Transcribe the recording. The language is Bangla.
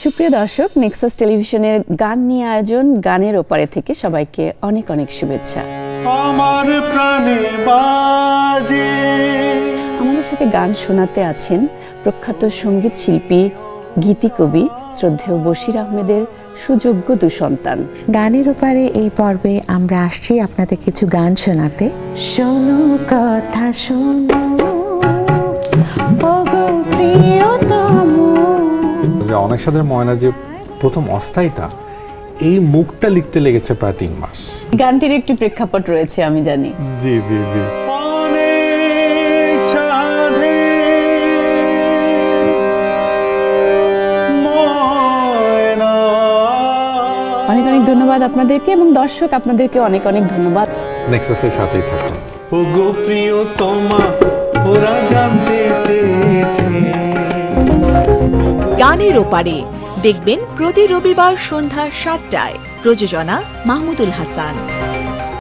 সুপ্রিয় দর্শক, নেক্সাস টেলিভিশনের গান নিয়ে আয়োজন গানের ওপারে থেকে সবাইকে অনেক অনেক শুভেচ্ছা। আমার প্রাণে বাজে। আমাদের সাথে গান শোনাতে আছেন প্রখ্যাত সঙ্গীত শিল্পী, গীতিকবি শ্রদ্ধেয় বশির আহমেদের সুযোগ্য দুসন্তান। গানের ওপারে এই পর্বে আমরা আসছি আপনাদের কিছু গান শোনাতে। শোনো কথা শোনো ওগো প্রিয়তম। অনেক সাথে ময়না যে প্রথম অস্থায়ীটা, এই মুখটা লিখতে লেগেছে প্রায় 3 মাস। গানটির একটি প্রেক্ষাপট রয়েছে আমি জানি। জি জি জি। অনেক অনেক ধন্যবাদ আপনাদেরকে এবং দর্শক আপনাদেরকে অনেক অনেক ধন্যবাদ। নেক্সাসের সাথেই থাকুন। ওগো প্রিয়তমা, ওরা জানতে চেয়েছে। গানের ওপারে দেখবেন প্রতি রবিবার সন্ধ্যা ৭টায়। প্রযোজনা মাহমুদুল হাসান।